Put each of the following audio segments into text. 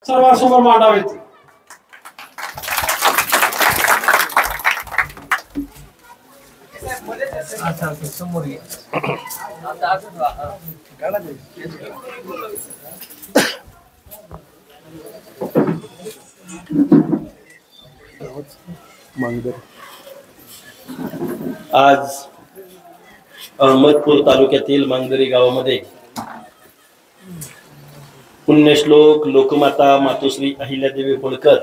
सर्वांसमोर मांडावेत। आज अहमदपूर तालुक्यातील मांगदरी गावामध्ये पुण्यश्लोक लोकमाता मातोश्री अहिल्यादेवी होळकर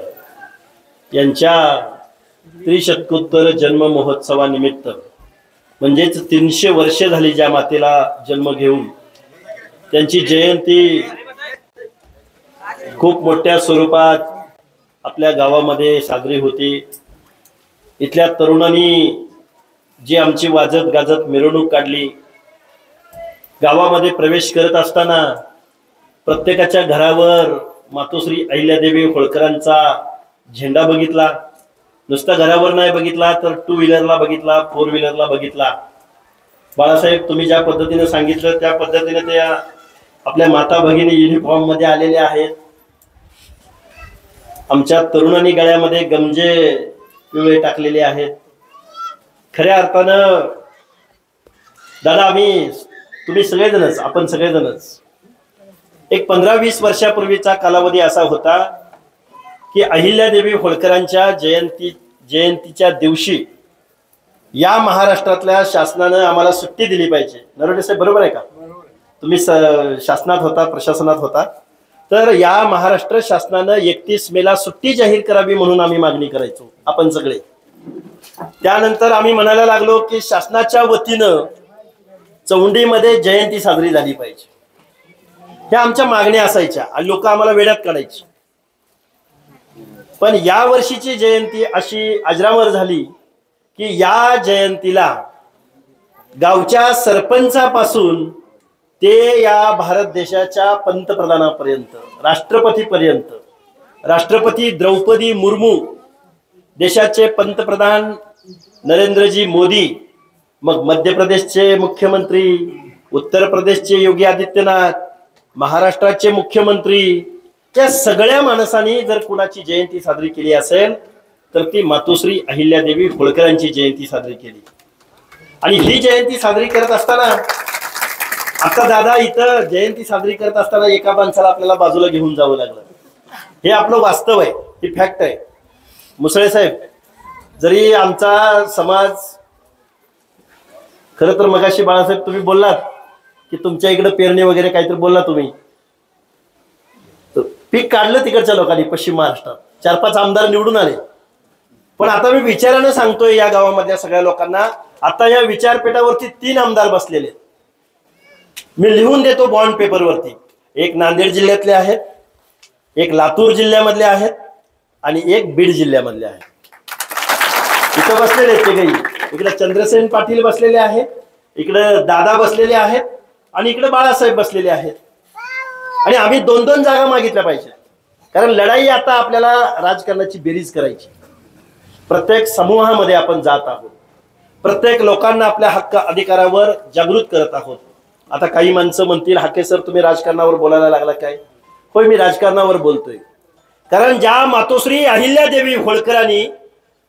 यांच्या त्रिशतकोत्तर जन्म महोत्सवानिमित्त म्हणजेच 300 वर्षे झाली ज्या मातेला जन्म घेऊन त्यांची जयंती खूप मोठ्या स्वरूपात आपल्या गावामध्ये साजरी होती। इथल्या तरुणांनी जी आमची वाजत गाजत मिरवणूक काढली, गावामध्ये प्रवेश करत असताना प्रत्येकाच्या घरावर मातोश्री अहिल्यादेवी होळकरांचा झेंडा बघितला। नुसता घरावर नाही बघितला तर 2 व्हीलरला बघितला, 4 व्हीलरला बघितला। बाळासाहेब तुम्ही ज्या पद्धतीने सांगितलं त्या पद्धतीने त्या आपल्या माता भगिनी युनिफॉर्म मध्ये आलेले आहेत। आमच्या तरुणांनी गळ्यामध्ये गमजे पिवळे टाकलेले आहेत। खऱ्या अर्थानं दादा तुम्ही सगळेजणच आपण सगळेजणच एक 15-20 वर्षापूर्वीचा कालावधी असा होता की अहिल्यादेवी होळकरांच्या जयंतीच्या दिवशी या महाराष्ट्रातल्या शासनानं आम्हाला सुट्टी दिली पाहिजे। नरोडे साहेब बरोबर आहे का? तुम्ही शासनात होता, प्रशासनात होता, तर या महाराष्ट्र शासनानं 31 मेला सुट्टी जाहीर करावी म्हणून आम्ही मागणी करायचो आपण सगळे। त्यानंतर आम्ही म्हणायला लागलो की शासनाच्या वतीनं चौंडीमध्ये जयंती साजरी झाली पाहिजे। ह्या आमच्या मागण्या असायच्या आणि लोक आम्हाला वेड्यात काढायची। पण या वर्षीची जयंती अशी अजरामर झाली की या जयंतीला गावच्या सरपंचापासून ते या भारत देशाच्या पंतप्रधानापर्यंत, राष्ट्रपतीपर्यंत, राष्ट्रपती द्रौपदी मुर्मू, देशाचे पंतप्रधान नरेंद्रजी मोदी, मग मध्य प्रदेशचे मुख्यमंत्री, उत्तर प्रदेशचे योगी आदित्यनाथ, महाराष्ट्राचे मुख्यमंत्री, त्या सगळ्या माणसांनी जर कुणाची जयंती साजरी केली असेल तर ती मातोश्री अहिल्यादेवी होळकरांची जयंती साजरी केली। आणि ही जयंती साजरी करत असताना आता दादा इथं जयंती साजरी करत असताना एका माणसाला आपल्याला बाजूला घेऊन जावं लागलं। हे आपलं वास्तव आहे, ही फॅक्ट आहे। मुसळे साहेब, जरी आमचा समाज खरं तर मगाशी बाळासाहेब तुम्ही बोललात की तुमच्या इकडे पेरणी वगैरे काहीतरी बोलला तुम्ही, पीक काढलं तिकडच्या लोकांनी पश्चिम महाराष्ट्रात, 4-5 आमदार निवडून आले। पण आता मी विचारानं सांगतोय या गावामधल्या सगळ्या लोकांना, आता या विचारपेठावरती 3 आमदार बसलेले, मी लिहून देतो बॉन्ड पेपरवरती। एक नांदेड जिल्ह्यातले आहेत, एक लातूर जिल्ह्यामधले आहेत आणि एक बीड जिल्ह्यामधले आहेत। इथं बसलेले आहेत ते काही, इकडे चंद्रसेन पाटील बसलेले आहेत, इकडे दादा बसलेले आहेत आणि इकडे बाळासाहेब बसलेले आहेत। आणि आम्ही 2-2 जागा मागितल्या पाहिजे, कारण लढाई आता आपल्याला राजकारणाची बेरीज करायची। प्रत्येक समूहामध्ये आपण जात आहोत, प्रत्येक लोकांना आपल्या हक्क अधिकारावर जागृत करत आहोत। आता काही माणसं म्हणतील हाके सर तुम्ही राजकारणावर बोलायला लागला काय? होय, मी राजकारणावर बोलतोय, कारण ज्या मातोश्री अहिल्यादेवी होळकरांनी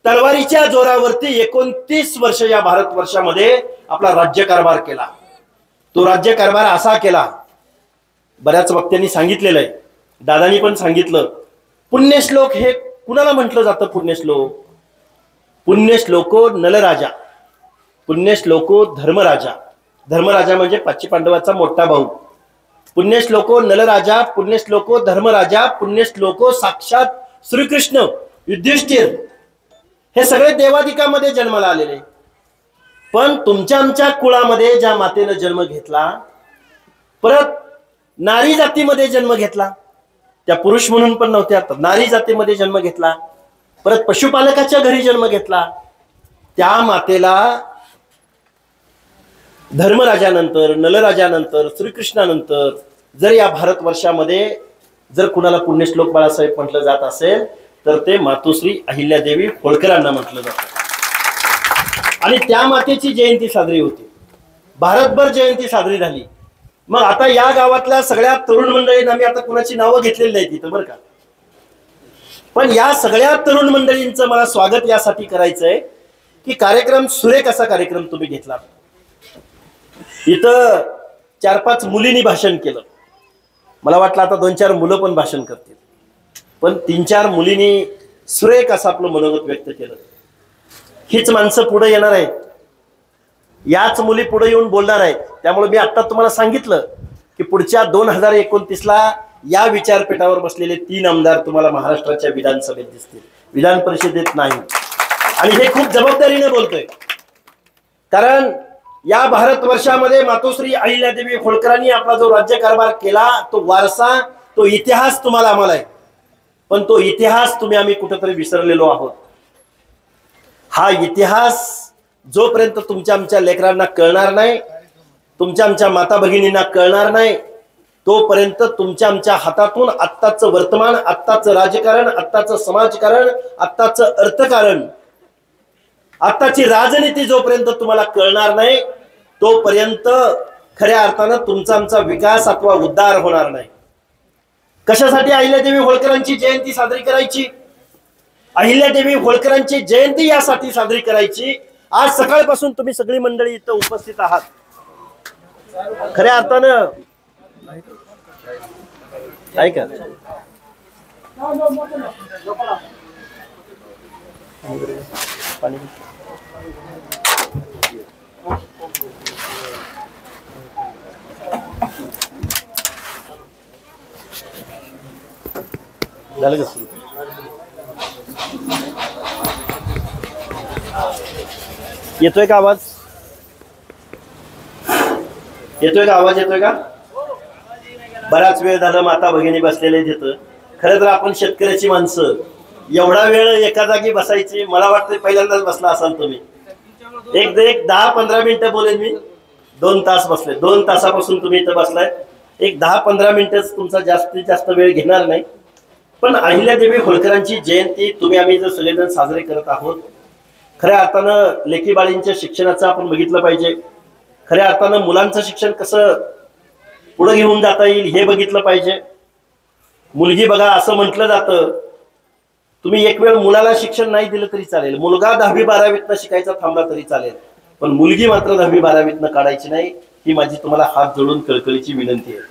तलवारीच्या जोरावरती 29 वर्ष या भारतवर्षामध्ये आपला राज्यकारभार केला, तो राज्यकारभार असा केला, बऱ्याच वक्त्यांनी सांगितलेलं आहे, दादानी पण सांगितलं, पुण्यश्लोक हे कुणाला म्हटलं जातं? पुण्यश्लोक, पुण्यश्लोको नलराजा, पुण्यश्लोको धर्मराजा, धर्मराजा म्हणजे 5 पांडवाचा मोठा भाऊ, पुण्यश्लोको नलराजा, पुण्यश्लोको धर्मराजा, पुण्यश्लोको साक्षात श्रीकृष्ण युधिष्ठिर, हे सगळे देवादिकामध्ये जन्माला आलेले। पण तुमच्या आमच्या कुळामध्ये ज्या मातेनं जन्म घेतला, परत नारी जातीमध्ये जन्म घेतला, त्या पुरुष म्हणून पण नव्हत्या, नारी जातीमध्ये जन्म घेतला, परत पशुपालकाच्या घरी जन्म घेतला, त्या मातेला धर्मराजानंतर, नलराजानंतर, श्रीकृष्णानंतर जर या भारतवर्षामध्ये जर कुणाला पुण्यश्लोक बाळासाहेब म्हटलं जात असेल तर ते मातोश्री अहिल्यादेवी होळकरांना म्हटलं जातं। आणि त्या मातेची जयंती साजरी होती, भारतभर जयंती साजरी झाली। मग आता या गावातल्या सगळ्या तरुण मंडळींना, मी आता कुणाची नावं घेतलेली नाही तिथं बरं का, पण या सगळ्या तरुण मंडळींचं मला स्वागत यासाठी करायचंय की कार्यक्रम सुरेख असा कार्यक्रम तुम्ही घेतला. इथं 4-5 मुलींनी भाषण केलं. मला वाटलं आता 2-4 मुलं पण भाषण करतील, पण 3-4 मुलींनी सुरेख असं आपलं मनोगत व्यक्त केलं. हीच माणसं पुढे येणार आहेत, याच मुली पुढे येऊन बोलणार आहेत. त्यामुळे मी आता तुम्हाला सांगितलं की पुढच्या 2029ला या विचारपीठावर बसलेले 3 आमदार तुम्हाला महाराष्ट्राच्या विधानसभेत दिसतील, विधान परिषदेत नाही. आणि हे खूप जबाबदारीने बोलतोय, कारण या भारतवर्षामध्ये मातोश्री अहिल्यादेवी होळकरांनी आपला जो राज्यकारभार केला, तो वारसा, तो इतिहास तुम्हाला आम्हाला आहे. पण तो इतिहास आम्ही कुठेतरी विसरलेलो आहोत. हा इतिहास जोपर्यंत तुमच्या आमच्या लेकरांना कळणार नाही, तुमच्या आमच्या माता भगिनींना कळणार नाही, तोपर्यंत तुमच्या आमच्या हातातून आत्ताचं वर्तमान, आत्ताचं राजकारण, आत्ताचं समाजकारण, आत्ताचं अर्थकारण, आत्ताची राजनीती जोपर्यंत तुम्हाला कळणार नाही, तोपर्यंत खऱ्या अर्थानं तुमचा आमचा विकास अथवा उद्धार होणार नाही. कशासाठी अहिल्यादेवी होळकरांची जयंती साजरी करायची? अहिल्यादेवी होळकरांची जयंती यासाठी साजरी करायची. आज सकाळपासून तुम्ही सगळी मंडळी इथं उपस्थित आहात. खऱ्या अर्थानं ऐका, झालं का सुरू? येतोय का आवाज? येतोय का आवाज? येतोय का? बराच वेळ झालं माता भगिनी बसलेले तिथं. खरं तर आपण शेतकऱ्याची माणसं, एवढा वेळ एका जागी बसायची मला वाटतं पहिल्यांदाच बसला असाल तुम्ही. एक 10-15 मिनिटं बोलेन मी. 2 तास बसले, 2 तासापासून तुम्ही इथं बसलाय. एक 10-15 मिनिटच तुमचा जास्तीत जास्त वेळ घेणार नाही. पण अहिल्यादेवी होळकरांची जयंती आम्ही जर सगळेजण साजरे करत आहोत, खऱ्या अर्थानं लेकी बाळींच्या शिक्षणाचं आपण बघितलं पाहिजे. खऱ्या अर्थानं मुलांचं शिक्षण कसं पुढे घेऊन जाता येईल हे बघितलं पाहिजे. मुलगी बघा, असं म्हटलं जातं, तुम्ही एक वेळ मुलाला शिक्षण नाही दिलं तरी चालेल, मुलगा 10वी-12वीतनं शिकायचा थांबला तरी चालेल, पण मुलगी मात्र 10वी-12वीतनं काढायची नाही. ही माझी तुम्हाला हात जोडून कळकळीची विनंती आहे.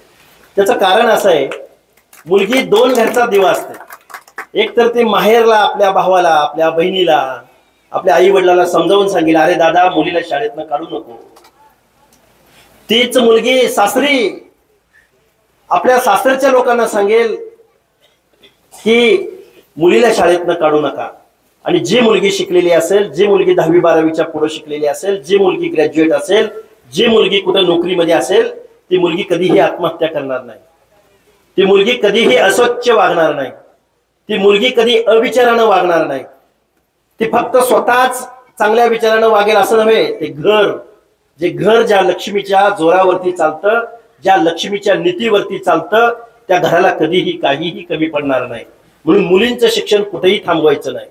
त्याचं कारण असं आहे, मुलगी 2 घरचा दिवा असते. एक तर ती माहेरला आपल्या भावाला, आपल्या बहिणीला, आपल्या आई वडिलांना समजावून सांगेल, अरे दादा मुलीला शाळेतनं काढू नको. तीच मुलगी सासरी आपल्या सासरच्या लोकांना सांगेल की मुलीला शाळेतनं काढू नका. आणि जी मुलगी शिकलेली असेल, जी मुलगी 10वी-12वीच्या पुढे शिकलेली असेल, जी मुलगी ग्रॅज्युएट असेल, जी मुलगी कुठे नोकरीमध्ये असेल, ती मुलगी कधीही आत्महत्या करणार नाही. ती मुलगी कधीही अस्वच्छ वागणार नाही. ती मुलगी कधी अविचारानं वागणार नाही. ती फक्त स्वतःच चांगल्या विचारानं वागेल असं नव्हे. ते घर ज्या लक्ष्मीच्या जोरावरती चालतं, ज्या लक्ष्मीच्या नीतीवरती चालतं, त्या घराला कधीही काहीही कमी पडणार नाही. म्हणून मुलींचं शिक्षण कुठेही थांबवायचं नाही.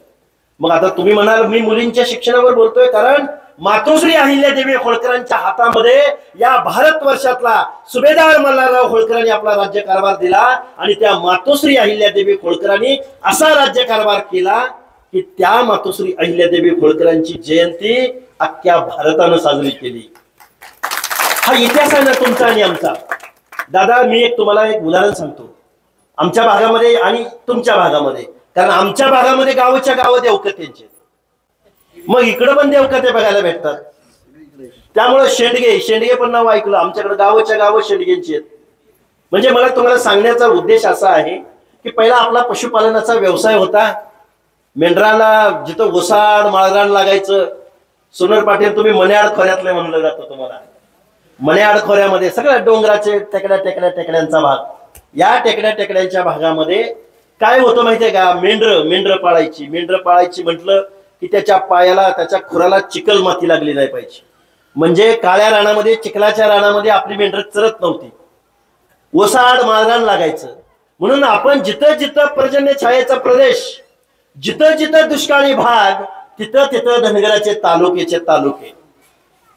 मग आता तुम्ही म्हणाल मी मुलींच्या शिक्षणावर बोलतोय, कारण मातोश्री अहिल्यादेवी होळकरांच्या हातामध्ये या भारतवर्षातला सुभेदार मल्हारराव होळकरांनी आपला राज्यकारभार दिला. आणि त्या मातोश्री अहिल्यादेवी होळकरांनी असा राज्यकारभार केला की त्या मातोश्री अहिल्यादेवी होळकरांची जयंती अख्ख्या भारतानं साजरी केली. हा इतिहास आहे ना तुमचा आणि आमचा. दादा मी तुम्हाला एक उदाहरण सांगतो, आमच्या भागामध्ये आणि तुमच्या भागामध्ये. कारण आमच्या भागामध्ये गावाच्या गाव देवकथेंचे, मग इकडं पण देवकथे बघायला भेटतात. त्यामुळे शेंडगे पण नाव ऐकलं. आमच्याकडे गावाच्या गाव शेंडगेंची आहेत. म्हणजे मला तुम्हाला सांगण्याचा उद्देश असा आहे की पहिला आपला पशुपालनाचा व्यवसाय होता. मेंढराला जिथं ओसाड माळरान लागायचं, सोनर पाटील तुम्ही मन्याड खोऱ्यातले म्हणलं जातं तुम्हाला. मन्याड खोऱ्यामध्ये सगळ्या डोंगराचे टेकड्यांचा भाग, या टेकड्यांच्या भागामध्ये काय होतं माहितीये का, मेंढर पाळायची म्हटलं की त्याच्या पायाला, त्याच्या खुराला चिकल माती लागली नाही पाहिजे. म्हणजे काळ्या रानामध्ये, चिखलाच्या रानामध्ये आपली मेंढर चरत नव्हती. ओसाड माळरान लागायचं. म्हणून आपण जिथं जिथं पर्जन्य छायेचा प्रदेश, जिथं जिथं दुष्काळी भाग, तिथं धनगराचे तालुके.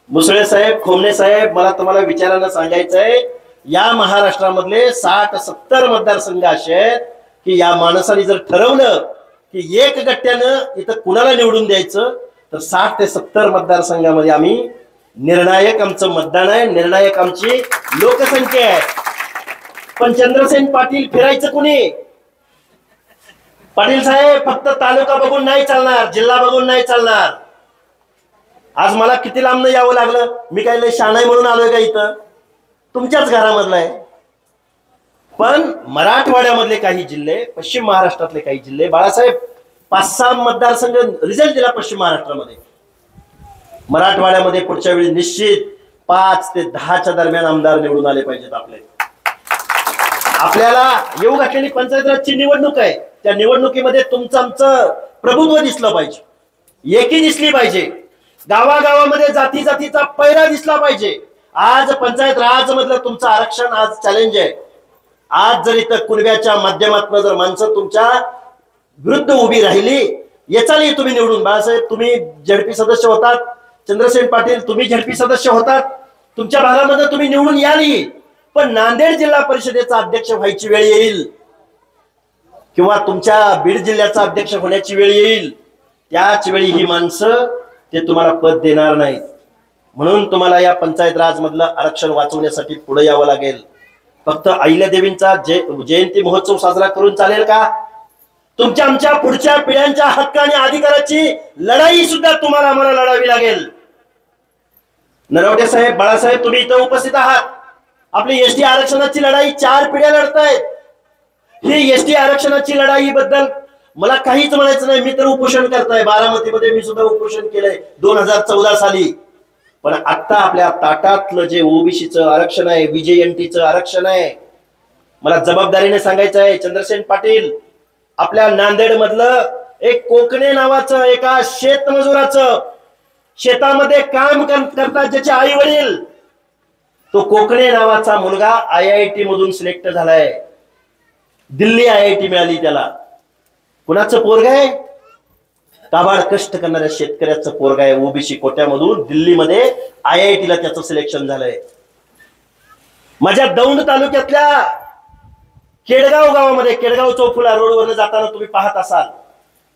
मुसळे साहेब, खोमणे साहेब, मला तुम्हाला विचारानं सांगायचं आहे, या महाराष्ट्रामधले 60-70 मतदारसंघ असे आहेत की या माणसाने जर ठरवलं की एक गट्ट्यानं इथं कुणाला निवडून द्यायचं, तर 60 ते 70 मतदारसंघामध्ये आम्ही निर्णायक आमचं मतदान आहे, निर्णायक आमची लोकसंख्या आहे. पण चंद्रसेन पाटील फिरायचं कुणी? पाटील साहेब फक्त तालुका बघून नाही चालणार, जिल्हा बघून नाही चालणार. आज मला किती लांब यावं लागलं, मी काय लय शहाणा म्हणून आलोय का इथं? तुमच्याच घरामधला आहे. पण मराठवाड्यामधले काही जिल्हे, पश्चिम महाराष्ट्रातले काही जिल्हे, बाळासाहेब 5-6 मतदारसंघ रिझल्ट दिला पश्चिम महाराष्ट्रामध्ये. मराठवाड्यामध्ये पुढच्या वेळी निश्चित 5 ते 10च्या दरम्यान आमदार निवडून आले पाहिजेत. आपल्याला येऊ घातलेली पंचायत राजची निवडणूक आहे, त्या निवडणुकीमध्ये तुमचं आमचं प्रभुत्व दिसलं पाहिजे, एकी दिसली पाहिजे, गावागावामध्ये जाती जातीचा पैरा दिसला पाहिजे. आज पंचायत राज मधलं तुमचं आरक्षण आज चॅलेंज आहे. आज जर इथं कुणब्याच्या माध्यमातून जर माणसं तुमच्या विरुद्ध उभी राहिली, याचाली तुम्ही निवडून. बाळासाहेब तुम्ही झडपी सदस्य होतात, चंद्रसेन पाटील तुम्ही झडपी सदस्य होतात, तुमच्या भागामध्ये तुम्ही निवडून याली. पण नांदेड जिल्हा परिषदेचा अध्यक्ष व्हायची वेळ येईल किंवा तुमच्या बीड जिल्ह्याचा अध्यक्ष होण्याची वेळ येईल, त्याच वेळी ही माणसं ते तुम्हाला पद देणार नाहीत. म्हणून तुम्हाला या पंचायत राज मधलं आरक्षण वाचवण्यासाठी पुढे यावं लागेल. फक्त अहिल्यादेवींचा जयंती महोत्सव साजरा करून चालेल का? तुमच्या आमच्या पुढच्या पिढ्यांच्या हक्क आणि अधिकाराची लढाई सुद्धा तुम्हाला आम्हाला लढावी लागेल. नरवडे साहेब, बाळासाहेब तुम्ही इथं उपस्थित आहात. आपली एसटी आरक्षणाची लढाई 4 पिढ्या लढतायत. ही एसटी आरक्षणाची लढाई बद्दल मला काहीच म्हणायचं नाही. मी तर उपोषण करताय, बारामतीमध्ये मी सुद्धा उपोषण केलंय 2014 साली. पण आता आपल्या ताटातलं जे ओबीसीचं आरक्षण आहे, VJNTचं आरक्षण आहे, मला जबाबदारीने सांगायचं आहे चंद्रसेन पाटील, आपल्या नांदेड मधलं एक कोकणे नावाचं एका शेतमजुराचं, शेतामध्ये काम करतात ज्याचे आई वडील, तो कोकणे नावाचा मुलगा IIT मधून सिलेक्ट झालाय. दिल्ली IIT मिळाली त्याला. कुणाचं पोरग आहे? काबाड कष्ट करणाऱ्या शेतकऱ्याचं पोरग आहे. ओबीसी कोट्यामधून दिल्लीमध्ये IIT ला त्याचं सिलेक्शन झालंय. माझ्या दौंड तालुक्यातल्या केडगाव गावामध्ये, केडगाव चौफुला रोडवर जाताना तुम्ही पाहत असाल,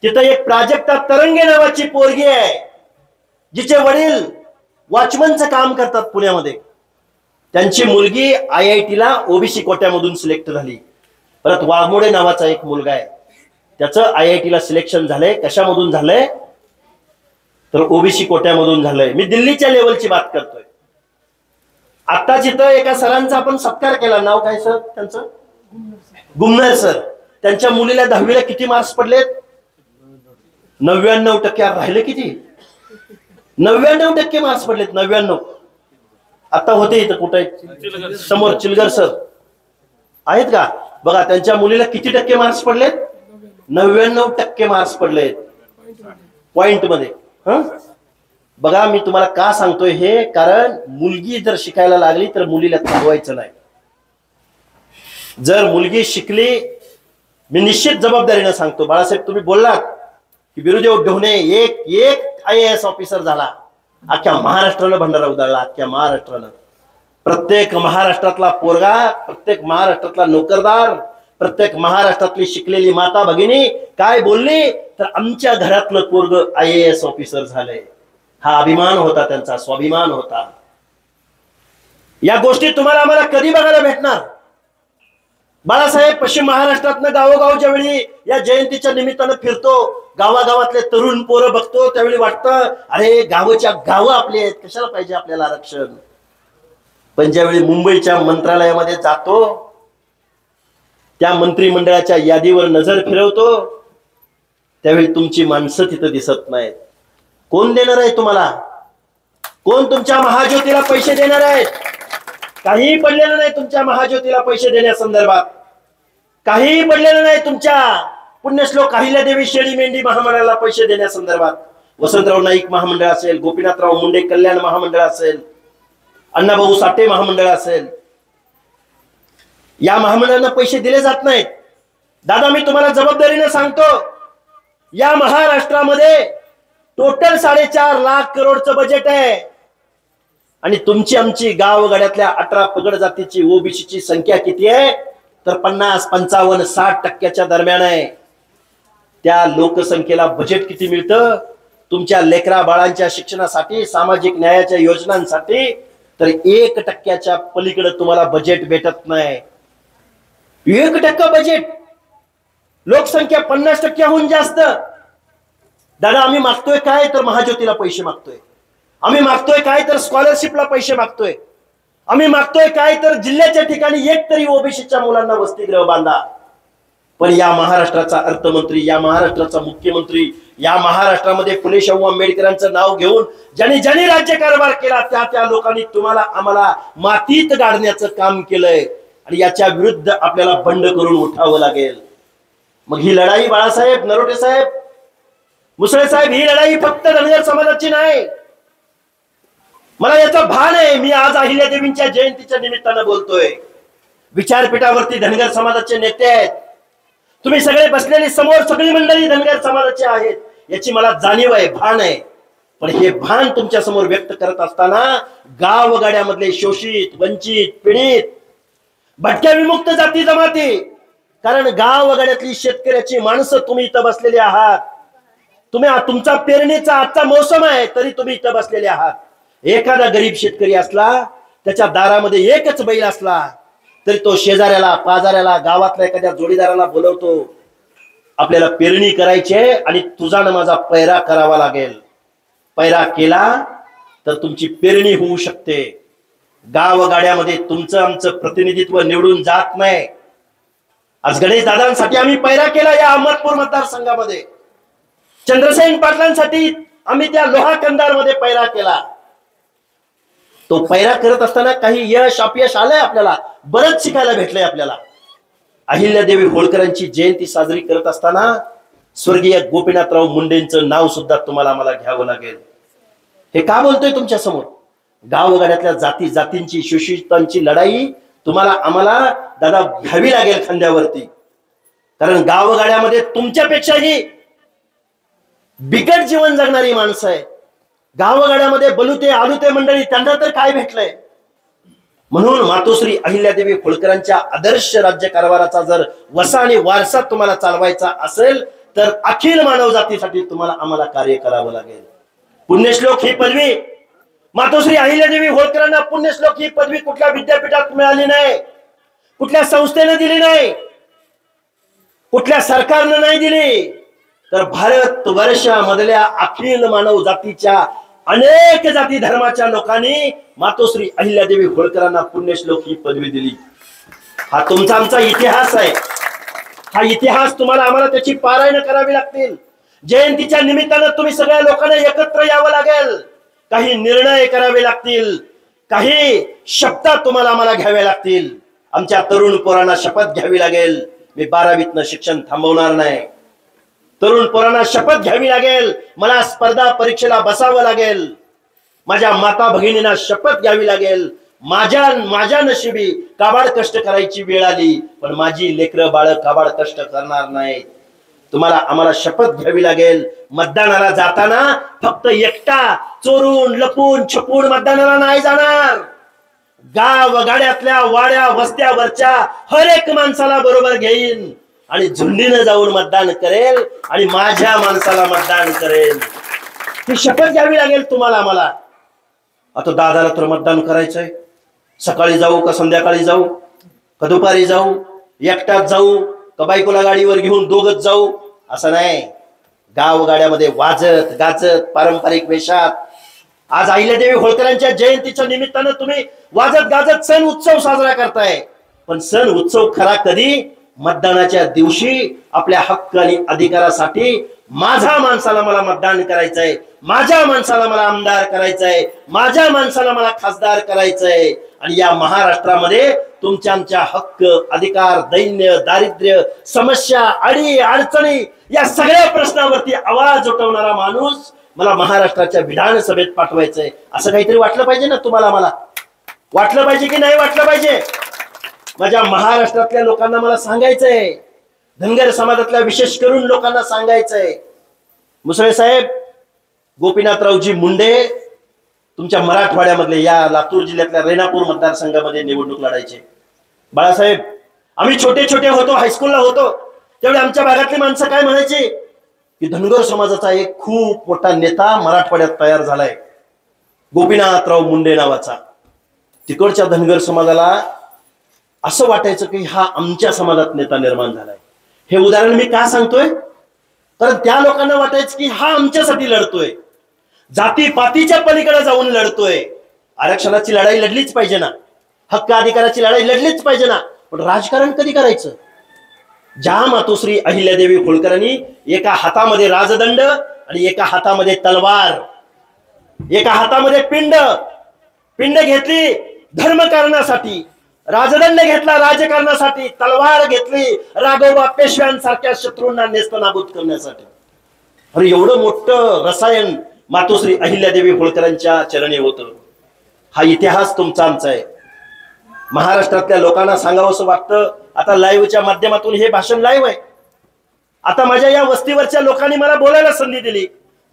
तिथं एक प्राजक्ता तरंगे नावाची पोरगी आहे, जिचे वडील वॉचमनचं काम करतात पुण्यामध्ये. त्यांची मुलगी IIT ला ओबीसी कोट्यामधून सिलेक्ट झाली. परत वाघमोडे नावाचा एक मुलगा आहे, त्याचं IIT ला सिलेक्शन झालंय. कशामधून झालंय? तर ओबीसी कोट्यामधून झालंय. मी दिल्लीच्या लेवलची बात करतोय. आता जिथं एका सरांचा आपण सत्कार केला, नाव काय सर त्यांचं? गुमनर सर. त्यांच्या मुलीला 10वीला किती मार्क्स पडलेत? 99%. राहिले किती? 99% मार्क्स पडलेत. 99. आता होते इथं कुठे समोर चिलगर सर आहेत का? बघा त्यांच्या मुलीला किती टक्के मार्क्स पडलेत? 99% मार्क्स पडलेत पॉइंट मध्ये. बघा मी तुम्हाला का सांगतोय हे, कारण मुलगी जर शिकायला लागली तर मुलीला थांबवायचं नाही. जर मुलगी शिकली, मी निश्चित जबाबदारीने सांगतो, बाळासाहेब तुम्ही बोललात की बिरुदेव ढोणे एक IAS ऑफिसर झाला, अख्ख्या महाराष्ट्रानं भंडारा उधळला. अख्ख्या महाराष्ट्रानं, प्रत्येक महाराष्ट्रातला पोरगा, प्रत्येक महाराष्ट्रातला नोकरदार, प्रत्येक महाराष्ट्रातली शिकलेली माता भगिनी काय बोलली, तर आमच्या घरातलं पोरग IAS ऑफिसर झालंय. हा अभिमान होता, त्यांचा स्वाभिमान होता. या गोष्टी तुम्हाला आम्हाला कधी बघायला भेटणार? बाळासाहेब पश्चिम महाराष्ट्रातनं गावोगाव ज्यावेळी या जयंतीच्या निमित्तानं फिरतो, गावागावातले तरुण पोरं बघतो, त्यावेळी वाटतं अरे गावच्या गावं आपले आहेत, कशाला पाहिजे आपल्याला आरक्षण. पण ज्यावेळी मुंबईच्या मंत्रालयामध्ये जातो, त्या मंत्रिमंडळाच्या यादीवर नजर फिरवतो, त्यावेळी तुमची माणसं तिथं दिसत नाहीत. कोण देणार आहे तुम्हाला? कोण तुमच्या महाज्योतीला पैसे देणार आहेत? काही पडलेलं नाही तुमच्या महाज्योतीला पैसे देण्यासंदर्भात. काही पडलेलं नाही तुमच्या पुण्यश्लोक अहिल्यादेवी शेळी मेंढी महामंडळाला पैसे देण्यासंदर्भात. वसंतराव नाईक महामंडळ असेल, गोपीनाथराव मुंडे कल्याण महामंडळ असेल, अण्णाभाऊ साठे महामंडळ असेल, या महामंडळांना पैसे दिले जात नाहीत. दादा मी तुम्हाला जबाबदारीने सांगतो, या महाराष्ट्रामध्ये टोटल 4.5 लाख करोडचं बजेट आहे आणि तुमची आमची गावगाड्यातल्या 18 पगड जातीची ओबीसीची संख्या किती आहे? तर 50, 55, 60% दरम्यान आहे. त्या लोकसंख्येला बजेट किती मिळतं तुमच्या लेकरा बाळांच्या शिक्षणासाठी, सामाजिक न्यायाच्या योजनांसाठी? तर 1% पलीकडे तुम्हाला बजेट भेटत नाही. 1% बजेट. लोकसंख्या 50%हून जास्त. दादा आम्ही मागतोय काय? तर महाज्योतीला पैसे मागतोय. आम्ही मागतोय काय? तर स्कॉलरशिपला पैसे मागतोय. आम्ही मागतोय काय? तर जिल्ह्याच्या ठिकाणी एक तरी ओबीसीच्या मुलांना वसतिगृह बांधा. पण या महाराष्ट्राचा अर्थमंत्री, या महाराष्ट्राचा मुख्यमंत्री, या महाराष्ट्रामध्ये फुले शाहू आंबेडकरांचं नाव घेऊन ज्यांनी राज्यकारभार केला त्या लोकांनी तुम्हाला आम्हाला मातीत गाडण्याचं काम केलंय. आणि याच्या विरुद्ध आपल्याला बंड करून उठावं लागेल. मग ही लढाई बाळासाहेब, नरोटे साहेब, मुसळे साहेब, ही लढाई फक्त धनगर समाजाची नाही. मला याचा भान आहे. मी आज अहिल्यादेवींच्या जयंतीच्या निमित्तानं बोलतोय. विचारपीठावरती धनगर समाजाचे नेते आहेत. तुम्ही सगळे बसलेली समोर सगळी मंडळी धनगर समाजाची आहेत, याची मला जाणीव आहे, भान आहे. पण हे भान तुमच्या समोर व्यक्त करत असताना गावगाड्यामधले शोषित, वंचित, पीडित, भटक्या विमुक्त जाती जमाती, कारण गावगाड्यातली शेतकऱ्याची माणसं तुम्ही इथं बसलेली आहात. तुमचा पेरणीचा आजचा मौसम आहे तरी तुम्ही इथं बसलेले आहात. एखादा गरीब शेतकरी असला, त्याच्या दारामध्ये एकच बैल असला तरी तो शेजाऱ्याला, पाजाऱ्याला, गावातल्या एखाद्या जोडीदाराला बोलवतो, आपल्याला पेरणी करायची आहे आणि तुझा ना माझा पैरा करावा लागेल. पैरा केला तर तुमची पेरणी होऊ शकते. गावगाड्यामध्ये तुमचं आमचं प्रतिनिधित्व निवडून जात नाही. आज गणेश दादांसाठी आम्ही पैरा केला या अहमदपूर मतदारसंघामध्ये. चंद्रसेन पाटलांसाठी आम्ही त्या लोहा कंधारमध्ये पैरा केला. तो पैरा करत असताना काही यश अपयश आलंय, आपल्याला बरंच शिकायला भेटलंय. आपल्याला अहिल्यादेवी होळकरांची जयंती साजरी करत असताना स्वर्गीय गोपीनाथराव मुंडेंचं नाव सुद्धा तुम्हाला आम्हाला घ्यावं लागेल. हे का बोलतोय तुमच्या समोर? गावगाड्यातल्या जाती जातींची, शोषितांची लढाई तुम्हाला आम्हाला दादा घ्यावी लागेल खांद्यावरती. कारण गावगाड्यामध्ये तुमच्यापेक्षाही बिकट जीवन जगणारी माणसं आहे. गावगाड्यामध्ये बलुते आलुते मंडळी, त्यांना तर काय भेटलंय? म्हणून मातोश्री अहिल्यादेवी होळकरांच्या आदर्श राज्य कारभाराचा जर वसा आणि वारसा तुम्हाला चालवायचा असेल तर अखिल मानव जातीसाठी तुम्हाला आम्हाला कार्य करावं लागेल. पुण्यश्लोक ही पदवी मातोश्री अहिल्यादेवी होळकरांना पुण्यश्लोक ही पदवी कुठल्या विद्यापीठात मिळाली नाही, कुठल्या संस्थेने दिली नाही, कुठल्या सरकारनं नाही दिली, तर भारत वर्षामधल्या अखिल मानव जातीच्या अनेक जाती धर्माच्या लोकांनी मातोश्री अहिल्यादेवी होळकरांना पुण्यश्लोक ही पदवी दिली. हा तुमचा आमचा इतिहास आहे. हा इतिहास तुम्हाला आम्हाला त्याची पारायण करावी लागतील. जयंतीच्या निमित्तानं तुम्ही सगळ्या लोकांना एकत्र यावं लागेल. काही निर्णय करावे लागतील, काही शपथ तुम्हाला आम्हाला घ्यावे लागतील. आमच्या तरुण पोरांना शपथ घ्यावी लागेल, मी 12वीतनं शिक्षण थांबवणार नाही. तरुण पोरांना शपथ घ्यावी लागेल, मला स्पर्धा परीक्षेला बसावं लागेल. माझ्या माता भगिनींना शपथ घ्यावी लागेल, माझ्या नशिबी काबाड कष्ट करायची वेळ आली, पण माझी लेकरं बाळ काबाड कष्ट करणार नाही. तुम्हाला आम्हाला शपथ घ्यावी लागेल. मतदानाला जाताना फक्त एकटा चोरून लपून छपून मतदानाला नाही जाणार. गाव गाड्यातल्या वाड्या वस्त्यावरच्या हर एक माणसाला बरोबर घेईन आणि झुंडीनं जाऊन मतदान करेल आणि माझ्या माणसाला मतदान करेल. ही शपथ घ्यावी लागेल तुम्हाला आम्हाला. आता दादाला तर मतदान करायचंय, सकाळी जाऊ का संध्याकाळी जाऊ का दुपारी जाऊ, एकटाच जाऊ का बायकोला गाडीवर घेऊन दोघच जाऊ, असं नाही. गावगाड्यामध्ये वाजत गाजत पारंपरिक वेशात आज अहिल्यादेवी होळकरांच्या जयंतीच्या निमित्तानं तुम्ही वाजत गाजत सण उत्सव साजरा करताय. पण सण उत्सव खरा कधी? मतदानाच्या दिवशी आपल्या हक्क आणि अधिकारासाठी माझ्या माणसाला मला मतदान करायचंय, माझ्या माणसाला मला आमदार करायचंय, माझ्या माणसाला मला खासदार करायचंय. आणि या महाराष्ट्रामध्ये तुमच्या आमच्या हक्क अधिकार, दैन्य, दारिद्र्य, समस्या, अडी अडचणी या सगळ्या प्रश्नावरती आवाज उठवणारा माणूस मला महाराष्ट्राच्या विधानसभेत पाठवायचंय. असं काहीतरी वाटलं पाहिजे ना तुम्हाला, मला वाटलं पाहिजे की नाही वाटलं पाहिजे? माझ्या महाराष्ट्रातल्या लोकांना मला सांगायचंय, धनगर समाजातल्या विशेष करून लोकांना सांगायचंय, मुसळे साहेब, गोपीनाथरावजी मुंडे तुमच्या मराठवाड्यामधले या लातूर जिल्ह्यातल्या रेणापूर मतदारसंघामध्ये निवडणूक लढायचे. बाळासाहेब, आम्ही छोटे छोटे होतो, हायस्कूलला होतो, तेवढे आमच्या भागातली माणसं काय म्हणायची? की धनगर समाजाचा एक खूप मोठा नेता मराठवाड्यात तयार झालाय, गोपीनाथराव मुंडे नावाचा. तिकडच्या धनगर समाजाला असं वाटायचं की हा आमच्या समाजात नेता निर्माण झालाय. हे उदाहरण मी का सांगतोय, कारण त्या लोकांना वाटायचं की हा आमच्यासाठी लढतोय, जातीपातीच्या पलीकडे जाऊन लढतोय. आरक्षणाची लढाई लढलीच पाहिजे ना, हक्क अधिकाराची लढाई लढलीच पाहिजे ना, पण राजकारण कधी करायचं? ज्या मातोश्री अहिल्यादेवी होळकरांनी एका हातामध्ये राजदंड आणि एका हातामध्ये तलवार, एका हातामध्ये पिंड घेतली धर्मकारणासाठी, राजदंड घेतला राजकारणासाठी, तलवार घेतली राघोबा पेशव्यांसारख्या शत्रूंना नेस्तनाबूत करण्यासाठी. अरे एवढं मोठं रसायन मातोश्री अहिल्यादेवी होळकरांच्या चरणी होतं. हा इतिहास तुमचा आमचा आहे. महाराष्ट्रातल्या लोकांना सांगावंसं वाटतं, आता लाईव्हच्या माध्यमातून हे भाषण लाईव्ह आहे. आता माझ्या या वस्तीवरच्या लोकांनी मला बोलायला संधी दिली.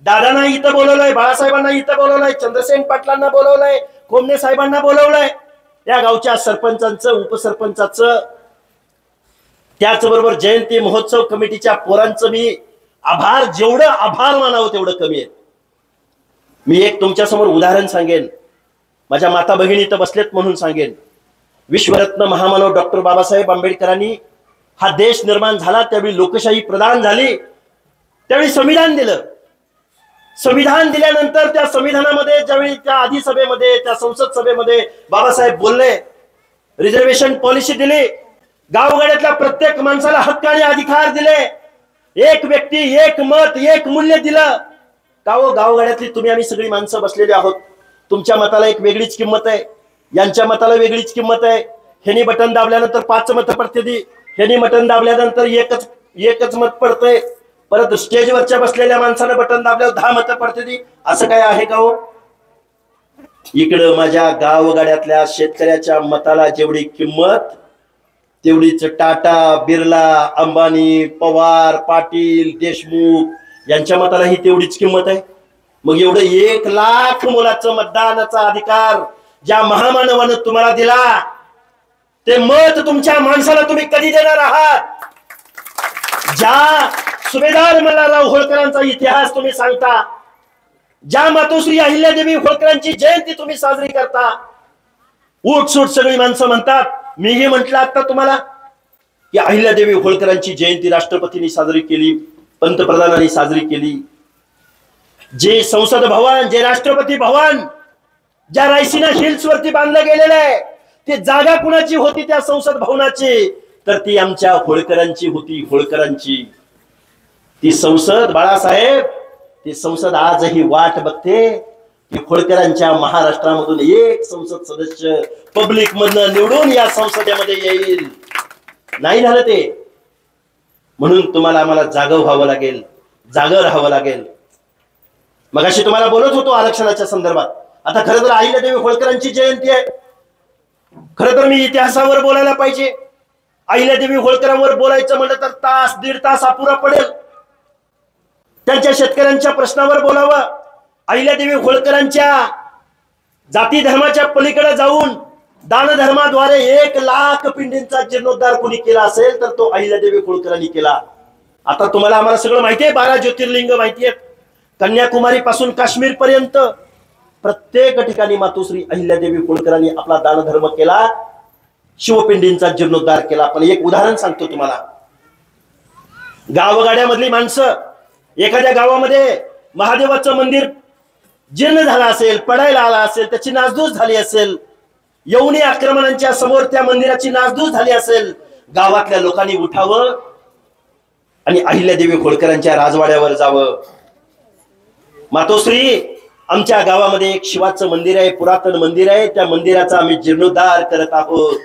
दादांना इथं बोलवलंय, बाळासाहेबांना इथं बोलवलंय, चंद्रसेन पाटलांना बोलवलंय, कोमने साहेबांना बोलवलंय, या गावच्या सरपंचांचं, उपसरपंचाचं, त्याचबरोबर जयंती महोत्सव कमिटीच्या पोरांचं मी आभार, जेवढं आभार मानावं तेवढं कमी आहे. मी एक तुमच्या समोर उदाहरण सांगेन, माझ्या माता भगिनी इथं बसलेत म्हणून सांगेन. विश्वरत्न महामानव डॉक्टर बाबासाहेब आंबेडकरांनी हा देश निर्माण झाला, त्यावेळी लोकशाही प्रदान झाली, त्यावेळी संविधान दिलं. संविधान दिल्यानंतर त्या संविधानामध्ये ज्यावेळी त्या अधिसभेमध्ये, त्या संसद सभेमध्ये बाबासाहेब बोलले, रिझर्वेशन पॉलिसी दिली, गावगाड्यातल्या प्रत्येक माणसाला हक्क आणि अधिकार दिले, एक व्यक्ती एक मत एक मूल्य दिलं. गावगाड्यातली तुम्ही आम्ही सगळी माणसं बसलेली आहोत. तुमच्या मताला एक वेगळीच किंमत आहे, यांच्या मताला वेगळीच किंमत आहे. ह्यानी बटन दाबल्यानंतर 5 मतं पडते, ह्यानी बटन दाबल्यानंतर एकच मत पडतंय, परत स्टेजवरच्या बसलेल्या माणसानं बटन दाबल्यावर 10 मतं पडते. असं काय आहे का हो? इकडं माझ्या गावगाड्यातल्या शेतकऱ्याच्या मताला जेवढी किंमत, तेवढीच टाटा, बिर्ला, अंबानी, पवार, पाटील, देशमुख यांच्या मतालाही तेवढीच किंमत आहे. मग एवढं 1 लाख मुलाचं मतदानाचा अधिकार ज्या महामानवानं तुम्हाला दिला, ते मत तुमच्या माणसाला तुम्ही कधी देणार आहात? ज्या सुभेदार मल्हारराव होळकरांचा इतिहास तुम्ही सांगता, ज्या मातोश्री अहिल्यादेवी होळकरांची जयंती तुम्ही साजरी करता, उठसूट सगळी माणसं म्हणतात, मीही म्हटलं आता तुम्हाला की अहिल्यादेवी होळकरांची जयंती राष्ट्रपतींनी साजरी केली, पंतप्रधानांनी साजरी केली. जे संसद भवन, जे राष्ट्रपती भवन ज्या रायसीना हिल्स वरती बांधलं गेलेलं आहे, ती जागा कुणाची होती त्या संसद भवनाची? तर ती आमच्या होळकरांची होती, होळकरांची. ती संसद, बाळासाहेब, ती संसद आजही वाट बघते की होळकरांच्या महाराष्ट्रामधून एक संसद सदस्य पब्लिक मधनं निवडून या संसदेमध्ये येईल. नाही झालं ते. म्हणून तुम्हाला आम्हाला जागं व्हावं लागेल, जागं राहावं लागेल. मगाशी तुम्हाला बोलत होतो आरक्षणाच्या संदर्भात. आता खरं तर अहिल्यादेवी होळकरांची जयंती आहे. खरं तर मी इतिहासावर बोलायला पाहिजे. अहिल्यादेवी होळकरांवर बोलायचं म्हटलं तर 1.5 तास अपुरा पडेल. त्यांच्या शेतकऱ्यांच्या प्रश्नावर बोलावं. अहिल्यादेवी होळकरांच्या जाती धर्माच्या पलीकडे जाऊन दानधर्माद्वारे 1 लाख पिंडींचा जीर्णोद्धार कुणी केला असेल तर तो अहिल्यादेवी होळकरांनी केला. आता तुम्हाला आम्हाला सगळं माहितीये, 12 ज्योतिर्लिंग माहितीये, कन्याकुमारी पासून काश्मीर पर्यंत प्रत्येक ठिकाणी मातोश्री अहिल्यादेवी होळकरांनी आपला दानधर्म केला, शिवपिंडींचा जीर्णोद्धार केला. पण एक उदाहरण सांगतो तुम्हाला. गावगाड्यामधली माणसं, एखाद्या गावामध्ये महादेवाचं मंदिर जीर्ण झालं असेल, पडायला आला असेल, त्याची नासधूस झाली असेल, यवनी आक्रमणांच्या समोर त्या मंदिराची नासधूस झाली असेल, गावातल्या लोकांनी उठावं आणि अहिल्यादेवी होळकरांच्या राजवाड्यावर जावं. मातोश्री, आमच्या गावामध्ये एक शिवाचं मंदिर आहे, पुरातन मंदिर आहे, त्या मंदिराचा आम्ही जीर्णोद्धार करत आहोत.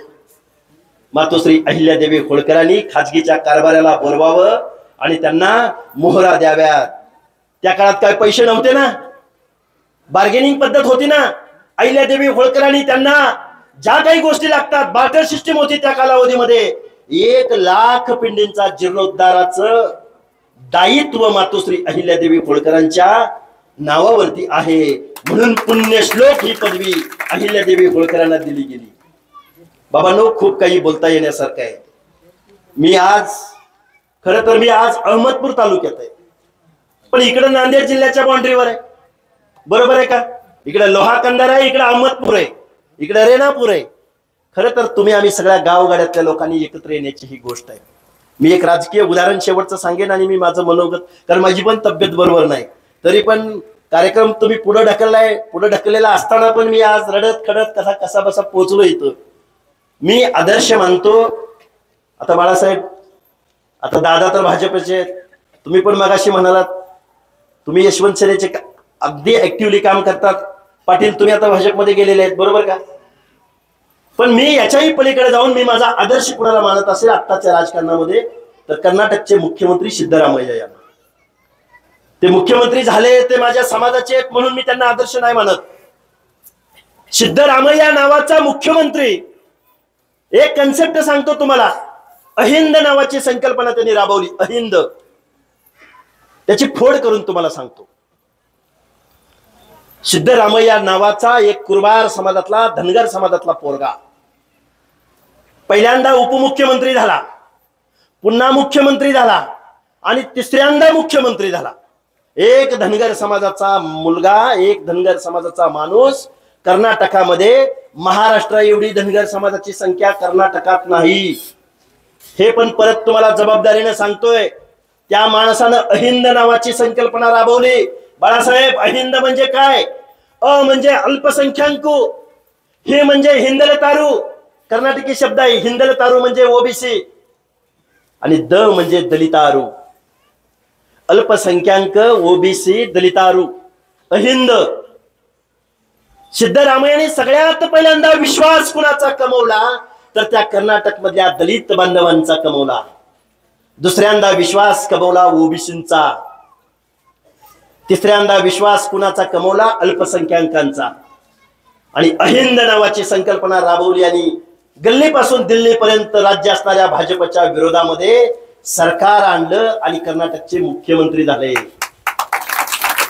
मातोश्री अहिल्यादेवी होळकरांनी खाजगीच्या कारभाराला बोलवावं आणि त्यांना मोहरा द्याव्यात. त्या काळात काय पैसे नव्हते ना, बार्गेनिंग पद्धत होती ना. अहिल्यादेवी होळकरांनी त्यांना ज्या काही गोष्टी लागतात, बार्टर सिस्टीम होती त्या कालावधीमध्ये. 1 लाख पिंडींचा जीर्णोद्धाराचं दायित्व मातोश्री अहिल्यादेवी होळकरांच्या नावावरती आहे. म्हणून पुण्यश्लोक ही पदवी अहिल्यादेवी होळकरांना दिली गेली. बाबांनो, खूप काही बोलता येण्यासारखं आहे. मी आज अहमदपूर तालुक्यात आहे. पण इकडे नांदेड जिल्ह्याच्या बाउंड्रीवर आहे, बरोबर आहे का? इकडे लोहा कंदार आहे, इकडे अहमदपूर आहे, इकडे रेणापूर आहे. खरं तर तुम्ही आम्ही सगळ्या गावगाड्यातल्या लोकांनी एकत्र येण्याची ही गोष्ट आहे. मी एक राजकीय उदाहरण शेवटचं सांगेन आणि मी माझं मनोगत, कारण माझी पण तब्येत बरोबर नाही, तरी पण कार्यक्रम तुम्ही पुढे ढकललेला असताना पण मी आज रडत खडत कसा बसा पोहोचलो इथं. मी आदर्श मानतो. आता बाळासाहेब, आता दादा तर भाजपचे, तुम्ही पण मगाशी म्हणालात तुम्ही यशवंत सेनेचे अगदी ऍक्टिव्हली काम करतात. पाटील तुम्ही आता भाजपमध्ये गेलेले आहेत, बरोबर का? पण मी याच्याही पलीकडे जाऊन मी माझा आदर्श कुणाला मानत असेल आत्ताच्या राजकारणामध्ये, तर कर्नाटकचे मुख्यमंत्री सिद्धरामय्या यांना. ते मुख्यमंत्री झाले, ते माझ्या समाजाचे आहेत म्हणून मी त्यांना आदर्श नाही मानत. सिद्धरामय्या नावाचा मुख्यमंत्री, एक कन्सेप्ट सांगतो तुम्हाला, अहिंद नावाची संकल्पना त्यांनी राबवली. अहिंद, त्याची फोड करून तुम्हाला सांगतो. सिद्धरामय्या नावाचा एक कुरवार समाजातला, धनगर समाजातला पोरगा पहिल्यांदा उपमुख्यमंत्री झाला, पुन्हा मुख्यमंत्री झाला आणि तिसऱ्यांदा मुख्यमंत्री झाला. एक धनगर समाजाचा मुलगा, एक धनगर समाजाचा माणूस कर्नाटकामध्ये. महाराष्ट्र एवढी धनगर समाजाची संख्या कर्नाटकात नाही, हे पण परत तुम्हाला जबाबदारीने सांगतोय. त्या माणसानं अहिंद नावाची संकल्पना राबवली. बाळासाहेब, अहिंद म्हणजे काय? अ म्हणजे अल्पसंख्याक, हे म्हणजे हिंदलतारू, कर्नाटकी शब्द आहे. हिंदलतारू म्हणजे ओबीसी आणि द म्हणजे दलितारू. अल्पसंख्याक, ओबीसी, दलितारू, अहिंद. सिद्धरामय्याने सगळ्यात पहिल्यांदा विश्वास कुणाचा कमवला तर त्या कर्नाटक मधल्या दलित बांधवांचा कमवला. दुसऱ्यांदा विश्वास कमवला ओबीसींचा. तिसऱ्यांदा विश्वास कुणाचा कमवला? अल्पसंख्याकांचा. आणि अहिंद नावाची संकल्पना राबवली आणि गल्लीपासून दिल्लीपर्यंत राज्य असणाऱ्या भाजपच्या विरोधामध्ये सरकार आणलं आणि कर्नाटकचे मुख्यमंत्री झाले.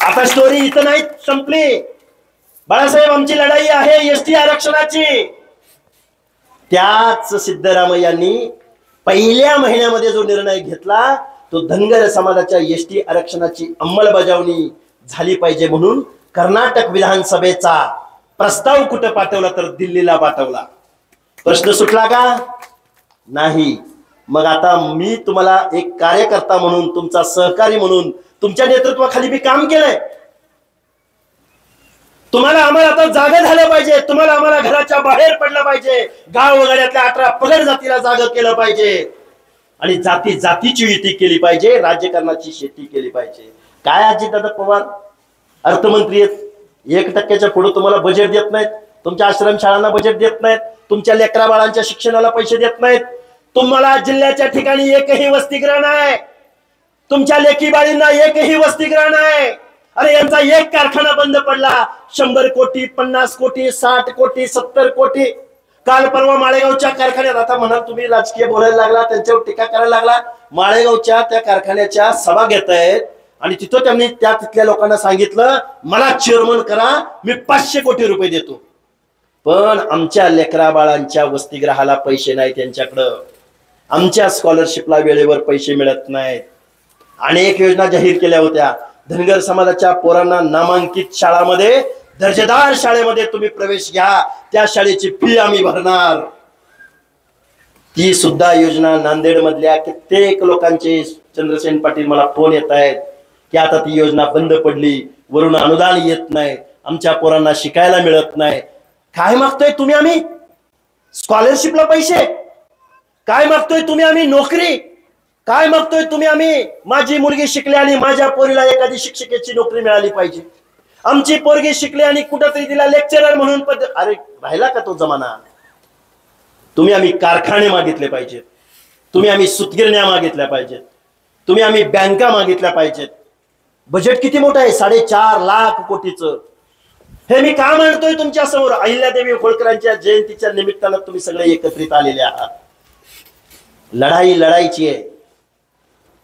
आता स्टोरी इथं नाही संपली बाळासाहेब, आमची लढाई आहे एसटी आरक्षणाची. त्याच सिद्धरामय्यांनी पहिल्या महिन्यामध्ये जो निर्णय घेतला तो धनगर समाजाच्या एसटी आरक्षणाची अंमलबजावणी झाली पाहिजे म्हणून कर्नाटक विधानसभेचा प्रस्ताव कुठे पाठवला तर दिल्लीला पाठवला. प्रश्न सुटला का? नाही. मग आता मी तुम्हाला एक कार्यकर्ता म्हणून, तुमचा सहकारी म्हणून, तुमच्या नेतृत्वाखाली मी काम केलंय. तुम्हाला आम्हाला आता जागा झालं पाहिजे, तुम्हाला आम्हाला घराच्या बाहेर पडलं पाहिजे, गाव वगैरेतल्या 18 पगड जातीला जागा केलं पाहिजे आणि जातीची युती केली पाहिजे, राजकारणाची शेती केली पाहिजे. काय अजितदादा पवार अर्थमंत्री आहेत, 1% पुढे तुम्हाला बजेट देत नाहीत, तुमच्या आश्रम शाळांना बजेट देत नाहीत, तुमच्या लेकरा बाळांच्या शिक्षणाला पैसे देत नाहीत, तुम्हाला जिल्ह्याच्या ठिकाणी एकही वसतिगृह नाही, तुमच्या लेकी बाळींना एकही वसतिगृह नाही. अरे यांचा एक कारखाना बंद पडला, 100 कोटी, 50 कोटी, 60 कोटी, 70 कोटी. काल परवा माळेगावच्या कारखान्यात, आता म्हणाल तुम्ही राजकीय बोलायला लागला, त्यांच्यावर टीका करायला लागला, माळेगावच्या त्या कारखान्याच्या सभा घेत आहेत आणि तिथं त्यांनी तिथल्या लोकांना सांगितलं मला चेअरमन करा, मी 500 कोटी रुपये देतो. पण आमच्या लेकरा बाळांच्या वसतिगृहाला पैसे नाही त्यांच्याकडं, आमच्या स्कॉलरशिपला वेळेवर पैसे मिळत नाहीत. अनेक योजना जाहीर केल्या होत्या. धनगर समाजाच्या पोरांना नामांकित शाळांमध्ये, दर्जेदार शाळेमध्ये तुम्ही प्रवेश घ्या, त्या शाळेची फी आम्ही भरणार. ती सुद्धा योजना नांदेड मधल्या कित्येक लोकांचे, चंद्रसेन पाटील मला फोन येत आहेत की आता ती योजना बंद पडली, वरून अनुदान येत नाही, आमच्या पोरांना शिकायला मिळत नाही. काय मागतोय तुम्ही आम्ही? स्कॉलरशिपला पैसे? काय मागतोय तुम्ही आम्ही? नोकरी? काय मागतोय तुम्ही आम्ही? माझी मुलगी शिकली आणि माझ्या पोरीला एखादी शिक्षकेची नोकरी मिळाली पाहिजे. आमची पोरगी शिकली आणि कुठंतरी तिला लेक्चरर म्हणून अरे राहिला का तो जमाना? तुम्ही आम्ही कारखाने मागितले पाहिजेत, तुम्ही आम्ही सुतगिरण्या मागितल्या पाहिजेत, तुम्ही आम्ही बँका मागितल्या पाहिजेत. बजेट किती मोठं आहे, 4.5 लाख कोटीचं. हे मी का मांडतोय तुमच्या समोर? अहिल्यादेवी होळकरांच्या जयंतीच्या निमित्तानं तुम्ही सगळे एकत्रित आलेले आहात. लढाई लढायची आहे,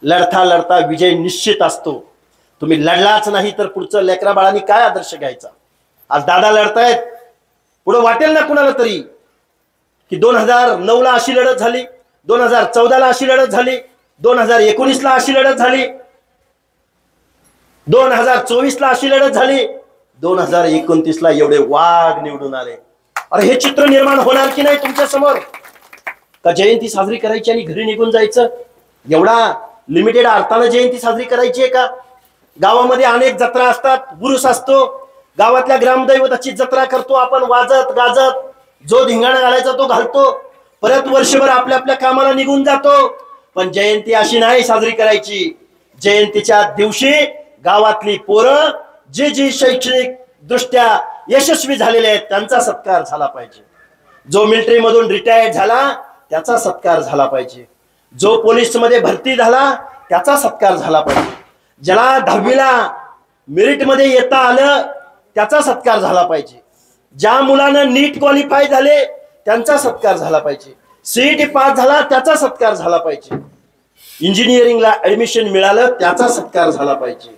लढता लढता विजय निश्चित असतो. तुम्ही लढलाच नाही तर पुढचं लेकरा बाळांनी काय आदर्श घ्यायचा? आज दादा लढतायत, पुढे वाटेल ना कुणाला तरी की 2009 ला अशी लढत झाली, 2014 ला अशी लढत झाली, 2019 ला अशी लढत झाली. 2024 ला अशी लढत झाली, 2029 ला एवढे वाघ निवडून आले. अरे हे चित्र निर्माण होणार की नाही तुमच्या समोर? का जयंती साजरी करायची आणि घरी निघून जायचं? एवढा लिमिटेड अर्थानं जयंती साजरी करायची आहे का? गावामध्ये अनेक जत्रा असतात, उरूस असतो, गावातल्या ग्रामदैवताची जत्रा करतो आपण वाजत गाजत, जो धिंगाणा घालायचा तो घालतो, परत वर्षभर आपल्या आपल्या कामाला निघून जातो. पण जयंती अशी नाही साजरी करायची. जयंतीच्या दिवशी गावातली पोरं जे जे शैक्षणिक दृष्ट्या यशस्वी झालेले आहेत त्यांचा सत्कार झाला पाहिजे. जो मिलिटरी मधून रिटायर्ड झाला त्याचा सत्कार झाला पाहिजे. जो पोलीस मध्ये भरती झाला त्याचा सत्कार झाला पाहिजे. ज्याला 10वीला मेरिट मध्ये येता आलं त्याचा सत्कार झाला पाहिजे. ज्या मुलानं नीट क्वालिफाय झाले त्यांचा सत्कार झाला पाहिजे. सीईटी पास झाला त्याचा सत्कार झाला पाहिजे. इंजिनिअरिंगला ऍडमिशन मिळालं त्याचा सत्कार झाला पाहिजे.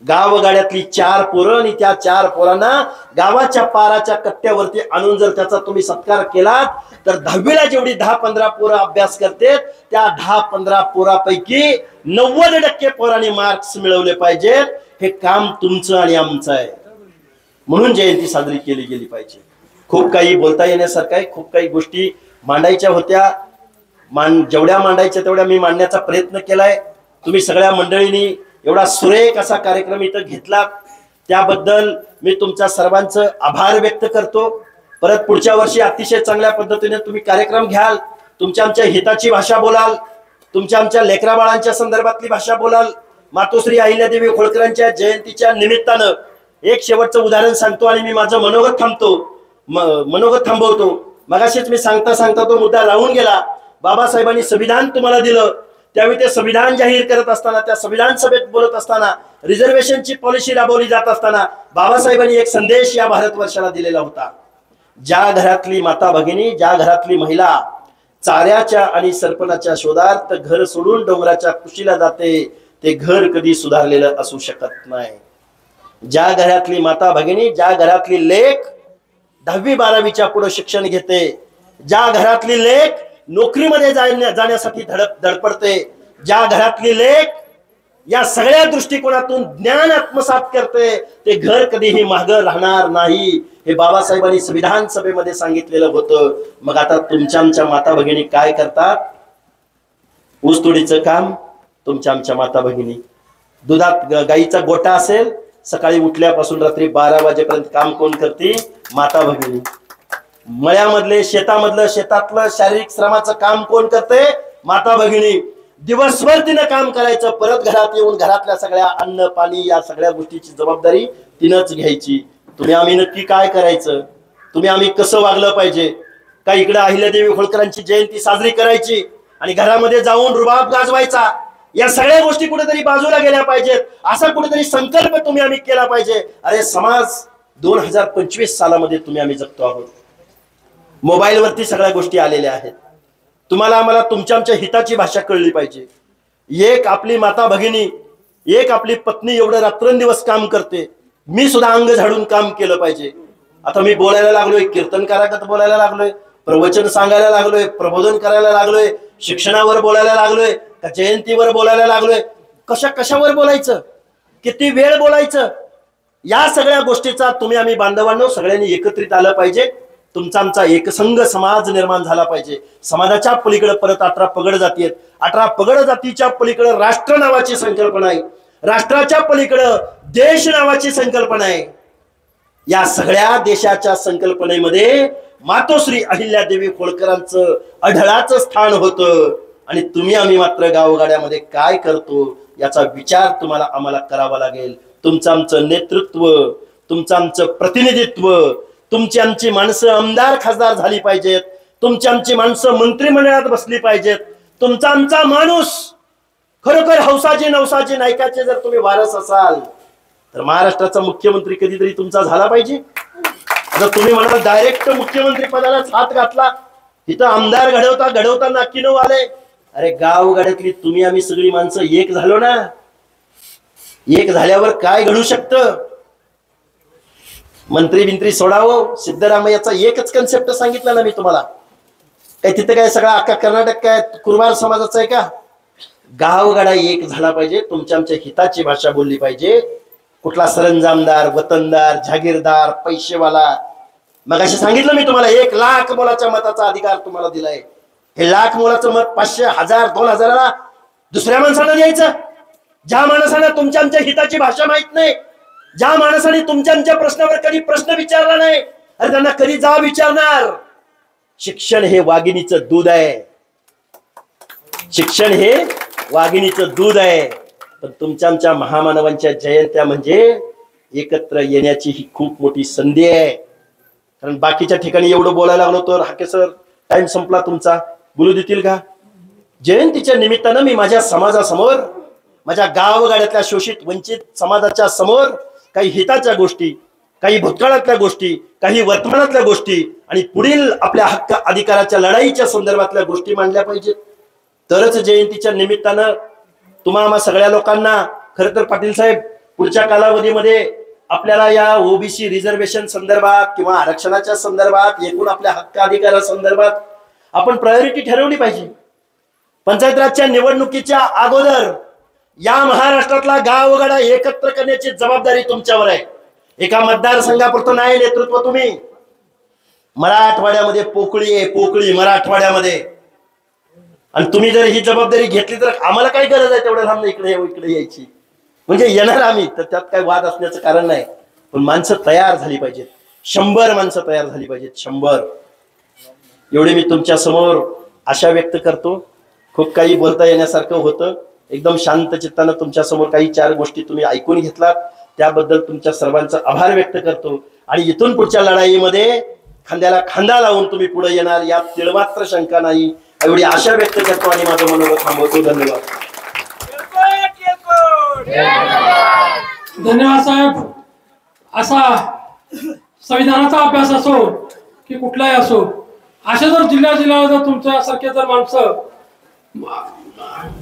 गावगाड्यातली 4 पोरं आणि त्या 4 पोरांना गावाच्या पाराच्या कट्ट्यावरती आणून जर त्याचा तुम्ही सत्कार केलात तर 10वीला जेवढी 10-15 पोरं अभ्यास करतात त्या 10-15 पोरापैकी 90% पोरांनी मार्क्स मिळवले पाहिजेत. हे काम तुमचं आणि आमचं आहे. म्हणून जयंती साजरी केली गेली पाहिजे. खूप काही बोलता येण्यासारखं आहे, खूप काही गोष्टी मांडायच्या होत्या. जेवढ्या मांडायच्या तेवढ्या मी मांडण्याचा प्रयत्न केलाय. तुम्ही सगळ्या मंडळींनी एवढा सुरेख असा कार्यक्रम इथं घेतला त्याबद्दल मी तुमच्या सर्वांचं आभार व्यक्त करतो. परत पुढच्या वर्षी अतिशय चांगल्या पद्धतीने तुम्ही कार्यक्रम घ्याल, तुमच्या आमच्या हिताची भाषा बोलाल, तुमच्या आमच्या लेकरा बाळांच्या संदर्भातली भाषा बोलाल. मातोश्री अहिल्यादेवी होळकरांच्या जयंतीच्या निमित्तानं एक शेवटचं उदाहरण सांगतो आणि मी माझं मनोगत थांबवतो. मगाशीच मी सांगता सांगता तो मुद्दा राहून गेला. बाबासाहेबांनी संविधान तुम्हाला दिलं, त्यावेळी ते संविधान जाहीर करत असताना, त्या संविधान सभेत बोलत असताना, रिझर्वेशनची पॉलिसी राबवली जात असताना बाबासाहेबांनी एक संदेश या भारतवर्षाला दिलेला होता. ज्या घरातली माता भगिनी, ज्या घरातली महिला चाऱ्याच्या आणि सरपणाच्या शोधार्थ घर सोडून डोंगराच्या कुशीला जाते ते घर कधी सुधारलेलं असू शकत नाही. ज्या घरातली माता भगिनी, ज्या घरातली लेक 10वी-12वीच्या पुढे शिक्षण घेते, ज्या घरातली लेक नोकरीमध्ये जाण्यासाठी धडपडते, ज्या घरातली लेक या सगळ्या दृष्टिकोनातून ज्ञान आत्मसात करते ते घर कधीही मागं राहणार नाही. हे बाबासाहेबांनी संविधान सभेमध्ये सांगितलेलं होतं. मग आता तुमच्या आमच्या माता भगिनी काय करतात? ऊसतोडीचं काम तुमच्या आमच्या माता भगिनी, दुधात गाईचा गोटा असेल सकाळी उठल्यापासून रात्री 12 वाजेपर्यंत काम कोण करते? माता भगिनी. मळ्यामधले शेतातलं शारीरिक श्रमाचं काम कोण करते? माता भगिनी. दिवसभर तिनं काम करायचं, परत घरात येऊन घरातल्या सगळ्या अन्न पाणी या सगळ्या गोष्टीची जबाबदारी तिनंच घ्यायची. तुम्ही आम्ही नक्की काय करायचं? तुम्ही आम्ही कसं वागलं पाहिजे? का इकडे अहिल्यादेवी होळकरांची जयंती साजरी करायची आणि घरामध्ये जाऊन रुबाब गाजवायचा? या सगळ्या गोष्टी कुठेतरी बाजूला गेल्या पाहिजेत. असा कुठेतरी संकल्प तुम्ही आम्ही केला पाहिजे. अरे समाज 2025 सालामध्ये तुम्ही आम्ही जगतो आहोत. मोबाईलवरती सगळ्या गोष्टी आलेल्या आहेत. तुम्हाला आम्हाला तुमच्या आमच्या हिताची भाषा कळली पाहिजे. एक आपली माता भगिनी, एक आपली पत्नी एवढं रात्रंदिवस काम करते, मी सुद्धा अंग झाडून काम केलं पाहिजे. आता मी बोलायला लागलोय, कीर्तनकारागत बोलायला लागलोय, प्रवचन सांगायला लागलोय, प्रबोधन करायला लागलोय, शिक्षणावर बोलायला लागलोय, का जयंतीवर बोलायला लागलोय, कशावर बोलायचं, किती वेळ बोलायचं, या सगळ्या गोष्टीचा तुम्ही आम्ही बांधवांनो सगळ्यांनी एकत्रित आलं पाहिजे. तुमचा आमचा एकसंघ समाज निर्माण झाला पाहिजे. समाजाच्या पलीकडे परत 18 पगड जाती आहेत. 18 पगड जातीच्या पलीकडे राष्ट्र नावाची संकल्पना आहे, राष्ट्राच्या पलीकडे देश नावाची संकल्पना आहे. या सगळ्या देशाच्या संकल्पनेमध्ये मातोश्री अहिल्यादेवी होळकरांचं अढळाचं स्थान होतं. आणि तुम्ही आम्ही मात्र गावगाड्यामध्ये काय करतो याचा विचार तुम्हाला आम्हाला करावा लागेल. तुमचं आमचं नेतृत्व, तुमचं आमचं प्रतिनिधित्व, तुमची आमची माणसं आमदार खासदार झाली पाहिजेत, तुमची आमची माणसं मंत्रिमंडळात बसली पाहिजेत. तुमचा आमचा माणूस खरोखर हौसाची नवसाची नायकाचे जर तुम्ही वारस असाल तर महाराष्ट्राचा मुख्यमंत्री कधीतरी तुमचा झाला पाहिजे. जर तुम्ही म्हणाल डायरेक्ट मुख्यमंत्री पदालाच हात घातला, तिथं आमदार घडवता नाकी न आले. अरे गावगाड्यातली तुम्ही आम्ही सगळी माणसं एक झालो ना. एक झाल्यावर काय घडू शकतं? मंत्री सोडावं, सिद्धरामय्याचा एकच कन्सेप्ट सांगितला ना मी तुम्हाला. काय तिथे काय सगळा अख्खा कर्नाटक काय कुरवार समाजाचा आहे का? गावगाडा एक झाला पाहिजे, तुमच्या आमच्या हिताची भाषा बोलली पाहिजे. कुठला सरंजामदार, वतनदार, जागीरदार, पैसेवाला. मग असे सांगितलं मी तुम्हाला 1,00,000 मोलाच्या मताचा अधिकार तुम्हाला दिलाय. हे 1,00,000 मोलाचं मत 500, 1000, 2000 दुसऱ्या माणसाला द्यायचं. ज्या माणसाला तुमच्या आमच्या हिताची भाषा माहित नाही, ज्या माणसाने तुमच्या आमच्या प्रश्नावर कधी प्रश्न विचारला नाही, अरे त्यांना कधी जा विचारणार. शिक्षण हे वाघिणीचं दूध आहे. शिक्षण हे वाघिणीचं दूध आहे. पण तुमच्या आमच्या महामानवांच्या जयंत्या म्हणजे एकत्र येण्याची ही खूप मोठी संधी आहे. कारण बाकीच्या ठिकाणी एवढं बोलायला लागलो तर हाके सर टाइम संपला तुमचा, बोलू देतील का? जयंतीच्या निमित्तानं मी माझ्या समाजासमोर, माझ्या गावगाड्यातल्या शोषित वंचित समाजाच्या समोर काही हिताच्या गोष्टी, काही भूतकाळातल्या गोष्टी, काही वर्तमानातल्या गोष्टी आणि पुढील आपल्या हक्क अधिकाराच्या लढाईच्या संदर्भातल्या गोष्टी मांडल्या पाहिजेत. तरच जयंतीच्या निमित्तानं तुम्हा सगळ्या लोकांना, खरं तर पाटील साहेब, पुढच्या कालावधीमध्ये आपल्याला या ओबीसी रिझर्वेशन संदर्भात किंवा आरक्षणाच्या संदर्भात, एकूण आपल्या हक्क अधिकारा संदर्भात आपण प्रायोरिटी ठरवली पाहिजे. पंचायत राजच्या निवडणुकीच्या अगोदर या महाराष्ट्रातला गावगाडा एकत्र करण्याची जबाबदारी तुमच्यावर आहे. एका मतदारसंघापुरतं नाही नेतृत्व तुम्ही. मराठवाड्यामध्ये पोकळी आहे, पोकळी मराठवाड्यामध्ये. आणि तुम्ही जर ही जबाबदारी घेतली तर आम्हाला काय गरज आहे तेवढ्या लांब इकडे यायची? म्हणजे येणार आम्ही, तर त्यात काही वाद असण्याचं कारण नाही. पण माणसं तयार झाली पाहिजेत, 100 माणसं तयार झाली पाहिजेत, 100. एवढे मी तुमच्या समोर आशा व्यक्त करतो. खूप काही बोलता येण्यासारखं होतं. एकदम शांत चित्तानं तुमच्या समोर काही 4 गोष्टी तुम्ही ऐकून घेतलात, त्याबद्दल तुमच्या सर्वांचा आभार व्यक्त करतो. आणि इथून पुढच्या लढाईमध्ये खांद्याला खांदा लावून तुम्ही पुढे येणार यात तिळमात्र शंका नाही, एवढी आशा व्यक्त करतो आणि माझं मनोगत थांबवतो. धन्यवाद. धन्यवाद साहेब. असा संविधानाचा अभ्यास असो की कुठलाही असो, अशा जर जिल्ह्यात जर तुमच्यासारखे जर माणसं